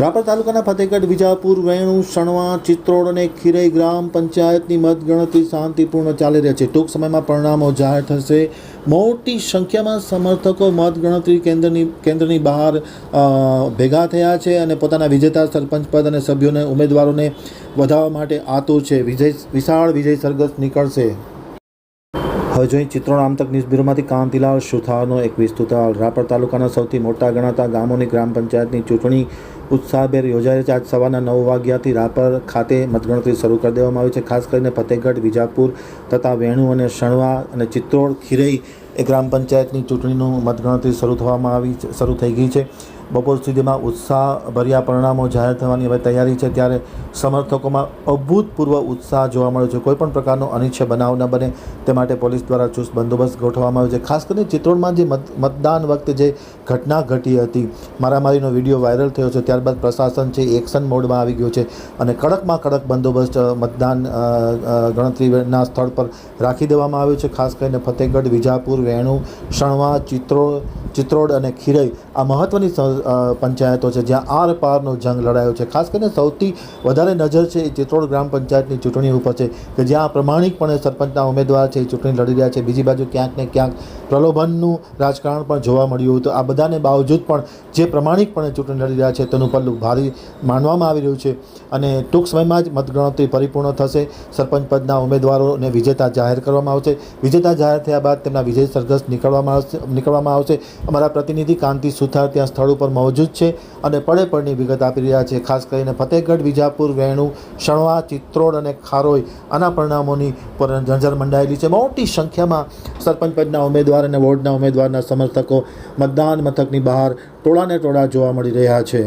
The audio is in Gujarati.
રાપર તાલુકાના ફતેહગઢ વિજાપુર વેણુ સણવા ચિત્રોડ અને ખીરઈ ગ્રામ પંચાયતની મતગણતરી શાંતિપૂર્ણ ચાલી રહી છે। ટૂંક સમયમાં પરિણામો જાહેર થશે। મોટી સંખ્યામાં સમર્થકો મતગણતરી કેન્દ્રની બહાર ભેગા થયા છે અને પોતાના વિજેતા સરપંચ પદ અને સભ્યોને ઉમેદવારોને વધારવા માટે આતુર છે। વિશાળ વિજય સરઘસ નીકળશે। હવે જોઈએ ચિત્રોડ આમતક ન્યૂઝ બ્યુરોમાંથી કાંતિલાલ સુથારનો એક વિસ્તૃત અહેવાલ। રાપર તાલુકાના સૌથી મોટા ગણાતા ગામોની ગ્રામ પંચાયતની ચૂંટણી ઉત્સાહભેર યોજાઈ છે। આજ સવારના 9 વાગ્યાથી રાપર ખાતે મતગણતરી શરૂ કરી દેવામાં આવી છે। ખાસ કરીને ફતેહગઢ વિજાપુર તથા વેણુ અને સણવા અને ચિત્રોડ ખીરઈ એ ગ્રામ પંચાયતની ચૂંટણીનું મતગણતરી શરૂ થઈ ગઈ છે। બપોર સુધીમાં ઉત્સાહભર્યા પરિણામો જાહેર થવાની હવે તૈયારી છે। ત્યારે સમર્થકોમાં અભૂતપૂર્વ ઉત્સાહ જોવા મળ્યો છે। કોઈપણ પ્રકારનો અનિચ્છનીય બનાવ ન બને તે માટે પોલીસ દ્વારા ચુસ્ત બંદોબસ્ત ગોઠવવામાં આવ્યો છે। ખાસ કરીને ચિત્રોડમાં જે મતદાન વખતે જે ઘટના ઘટી હતી, મારામારીનો વિડીયો વાયરલ થયો છે, ત્યારબાદ પ્રશાસન છે એક્શન મોડમાં આવી ગયું છે અને કડકમાં કડક બંદોબસ્ત મતદાન ગણતરીના સ્થળ પર રાખી દેવામાં આવ્યો છે। ખાસ કરીને ફતેહગઢ વિજાપુર વેણુ સણવા ચિત્રોડ અને ખીરઈ આ મહત્ત્વની પંચાયતો છે જ્યાં આર પારનો જંગ લડાયો છે। ખાસ કરીને સૌથી વધારે નજર છે એ ચિત્રોડ ગ્રામ પંચાયતની ચૂંટણી ઉપર છે કે જ્યાં પ્રમાણિકપણે સરપંચના ઉમેદવાર છે એ ચૂંટણી લડી રહ્યા છે। બીજી બાજુ ક્યાંક ને ક્યાંક પ્રલોભનનું રાજકારણ પણ જોવા મળ્યું હતું। આ બધાને બાવજૂદ પણ જે પ્રમાણિકપણે ચૂંટણી લડી રહ્યા છે તેનું પલ્લું ભારી માનવામાં આવી રહ્યું છે અને ટૂંક સમયમાં જ મતગણતરી પરિપૂર્ણ થશે। સરપંચ પદના ઉમેદવારોને વિજેતા જાહેર કરવામાં આવશે। વિજેતા જાહેર થયા બાદ તેમના વિજય સરઘસ નીકળવામાં આવશે। અમારા પ્રતિનિધિ કાંતિ સુથાર ત્યાં સ્થળ ઉપર મોજૂદ છે અને પડે પડની વિગત આપી રહ્યા છે। ખાસ કરીને ફતેહગઢ વિજાપુર વેણુ સણવા ચિત્રોડ અને ખારોઈ આના પરિણામોની પર નજર મંડાયેલી છે। મોટી સંખ્યામાં સરપંચ પદના ઉમેદવાર અને વોર્ડના ઉમેદવારના સમર્થકો મતદાન મથકની બહાર ટોળાને ટોળા જોવા મળી રહ્યા છે।